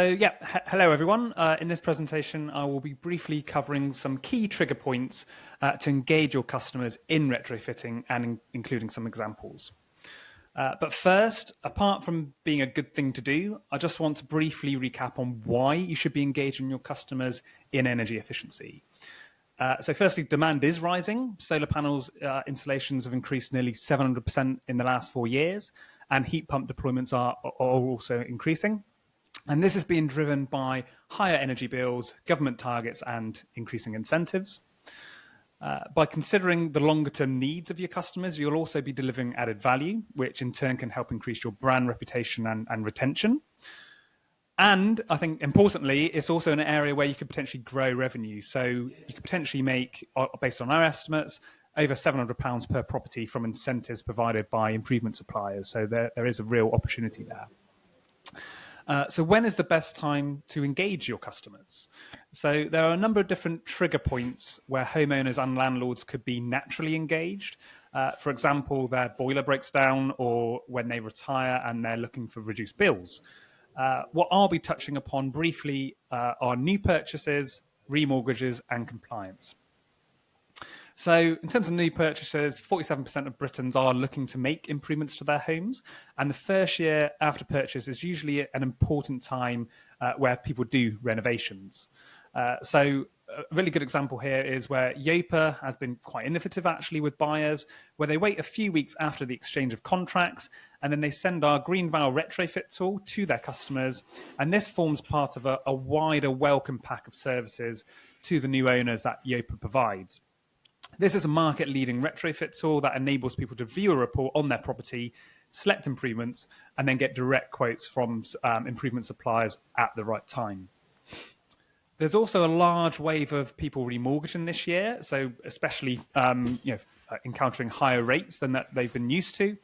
Hello everyone. In this presentation, I will be briefly covering some key trigger points to engage your customers in retrofitting and including some examples. But first, apart from being a good thing to do, I just want to briefly recap on why you should be engaging your customers in energy efficiency. So firstly, demand is rising. Solar panels installations have increased nearly 700% in the last 4 years, and heat pump deployments are also increasing. And this is being driven by higher energy bills, government targets, and increasing incentives. By considering the longer-term needs of your customers, you'll also be delivering added value, which in turn can help increase your brand reputation and retention. And I think, importantly, it's also an area where you could potentially grow revenue. So you could potentially make, based on our estimates, over £700 per property from incentives provided by improvement suppliers. So there is a real opportunity there. So when is the best time to engage your customers? So there are a number of different trigger points where homeowners and landlords could be naturally engaged. For example, their boiler breaks down or when they retire and they're looking for reduced bills. What I'll be touching upon briefly are new purchases, remortgages and compliance. So in terms of new purchases, 47% of Britons are looking to make improvements to their homes. And the first year after purchase is usually an important time where people do renovations. So a really good example here is where Yopa has been quite innovative actually with buyers, where they wait a few weeks after the exchange of contracts, and then they send our Green Vow retrofit tool to their customers. And this forms part of a wider welcome pack of services to the new owners that Yopa provides. This is a market-leading retrofit tool that enables people to view a report on their property, select improvements, and then get direct quotes from improvement suppliers at the right time. There's also a large wave of people remortgaging this year, so especially encountering higher rates than that they've been used to.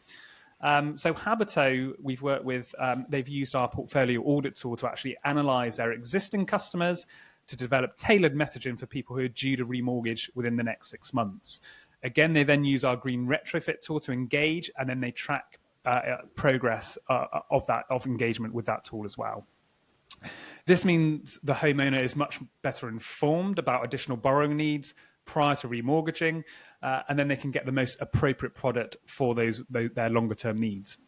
So Habito, we've worked with, they've used our portfolio audit tool to actually analyse their existing customers to develop tailored messaging for people who are due to remortgage within the next 6 months. Again, they then use our green retrofit tool to engage, and then they track progress of engagement with that tool as well. This means the homeowner is much better informed about additional borrowing needs prior to remortgaging, and then they can get the most appropriate product for their longer term needs.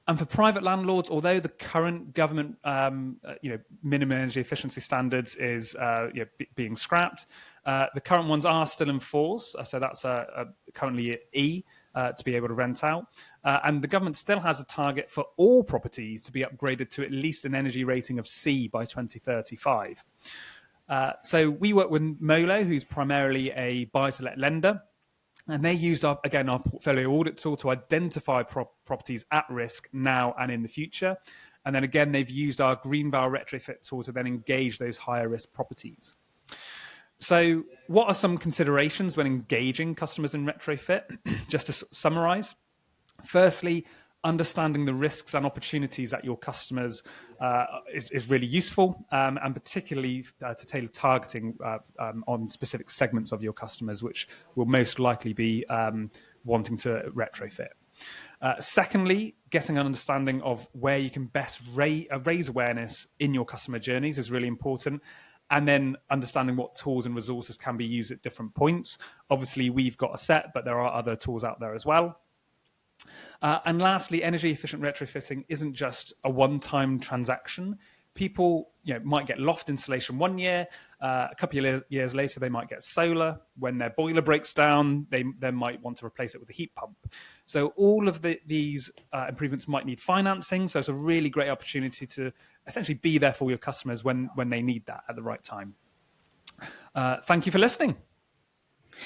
And for private landlords, although the current government, minimum energy efficiency standards is being scrapped, the current ones are still in force. So that's currently at E to be able to rent out. And the government still has a target for all properties to be upgraded to at least an energy rating of C by 2035. So we work with Molo, who's primarily a buy-to-let lender. And they used, our portfolio audit tool to identify properties at risk now and in the future. And then again, they've used our Green Vow retrofit tool to then engage those higher risk properties. So what are some considerations when engaging customers in retrofit? Just to summarize, firstly, understanding the risks and opportunities that your customers is really useful, and particularly to tailor targeting on specific segments of your customers, which will most likely be wanting to retrofit. Secondly, getting an understanding of where you can best raise awareness in your customer journeys is really important. And then understanding what tools and resources can be used at different points. Obviously, we've got a set, but there are other tools out there as well. And lastly, energy efficient retrofitting isn't just a one-time transaction. People might get loft insulation 1 year, a couple of years later they might get solar. When their boiler breaks down, they then might want to replace it with a heat pump. So all of these improvements might need financing, so it's a really great opportunity to essentially be there for your customers when they need that at the right time. Thank you for listening.